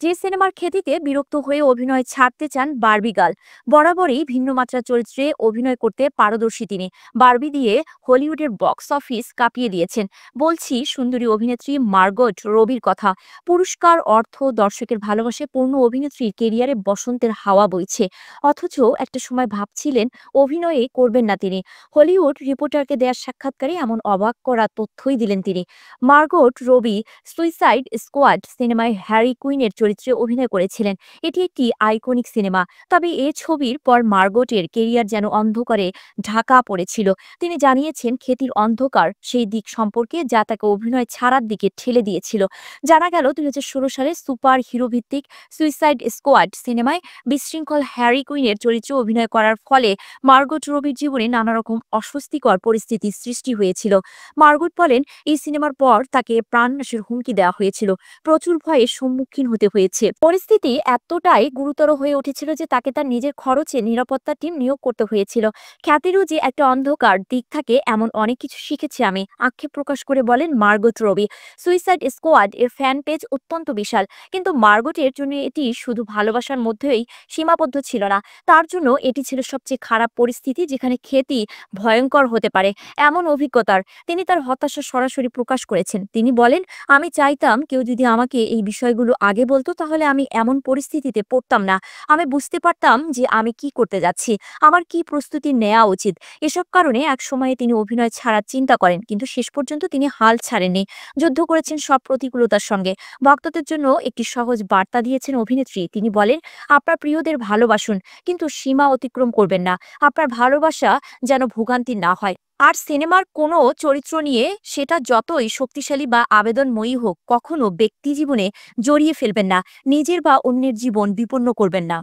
যে সিনেমার খ্যাতিতে বিরক্ত হয়ে অভিনয় ছাড়তে চান বারবি গার্ল। বরাবরই ভিন্ন মাত্রার চরিত্রে অভিনয় করতে পারদর্শী তিনি। বারবি দিয়ে হলিউডের বক্স অফিস কাঁপিয়ে দিয়েছেন। বলছি সুন্দরী অভিনেত্রী মার্গট রবির কথা। পুরস্কার, অর্থ, দর্শকের ভালোবাসে পূর্ণ অভিনেত্রীর কেরিয়ারে বসন্তের হাওয়া বইছে। অথচ একটা সময় ভাবছিলেন অভিনয়ে করবেন না তিনি। হলিউড রিপোর্টারকে দেওয়া সাক্ষাৎকারে এমন অবাক করা তথ্যই দিলেন তিনি। মার্গট রবি সুইসাইড স্কোয়াড সিনেমায় হ্যারি কুইনের চরিত্রে অভিনয় করেছিলেন। এটি একটি আইকনিক সিনেমা। তবে এ ছবির পর মার্গটের কেরিয়ার যেন অন্ধকারে ঢাকা পড়েছিল। তিনি জানিয়েছেন খ্যাতির অন্ধকার সেই দিক সম্পর্কে যা তাকে অভিনয় ছাড়ার দিকে ঠেলে দিয়েছিল। জানা গেল ২০১৬ সালে সুপার হিরো ভিত্তিক সুইসাইড স্কোয়াড সিনেমায় বিশৃঙ্খল হ্যারি কুইনের চরিত্রে অভিনয় করার ফলে মার্গট রবির জীবনে নানা রকম অস্বস্তিকর পরিস্থিতির সৃষ্টি হয়েছিল। মার্গট বলেন, এই সিনেমার পর তাকে প্রাণনাশের হুমকি দেওয়া হয়েছিল। প্রচুর ভয়ের সম্মুখীন হতে হয়েছে। পরিস্থিতি এতটাই গুরুতর হয়ে উঠেছিল যে তাকে তার নিজের খরচে নিরাপত্তা টিম নিয়োগ করতে হয়েছিল। খ্যাতিরও যে একটা অন্ধকার দিক থাকে এমন অনেক কিছু শিখেছি আমি, আক্ষেপ প্রকাশ করে বলেন মার্গট রবি। সুইসাইড স্কোয়াড এর ফ্যান পেজ অত্যন্ত বিশাল, কিন্তু মার্গটের জন্য এটি শুধু ভালোবাসার মধ্যেই সীমাবদ্ধ ছিল না। তার জন্য এটি ছিল সবচেয়ে খারাপ পরিস্থিতি, যেখানে খ্যাতি ভয়ঙ্কর হতে পারে এমন অভিজ্ঞতার। তিনি তার হতাশা সরাসরি প্রকাশ করেছেন। তিনি বলেন, আমি চাইতাম কেউ যদি আমাকে এই বিষয়গুলো আগে বলতো, তাহলে আমি এমন পরিস্থিতিতে পড়তাম না। আমি বুঝতে পারতাম যে আমি কি করতে যাচ্ছি, আমার কি প্রস্তুতি নেওয়া উচিত। এসব কারণে এক সময়ে তিনি অভিনয় ছাড়ার চিন্তা করেন, কিন্তু শেষ পর্যন্ত তিনি হাল ছাড়েননি। যুদ্ধ করেছেন সব প্রতিকূলতার সঙ্গে। ভক্তদের জন্য একটি সহজ বার্তা দিয়েছেন অভিনেত্রী। তিনি বলেন, আপনার প্রিয়দের ভালোবাসুন, কিন্তু সীমা অতিক্রম করবেন না। আপনার ভালোবাসা যেন ভোগান্তি না হয়। আর সিনেমার কোনো চরিত্র নিয়ে, সেটা যতই শক্তিশালী বা আবেদনময়ী হোক, কখনো ব্যক্তি জীবনে জড়িয়ে ফেলবেন না। নিজের বা অন্যের জীবন বিপন্ন করবেন না।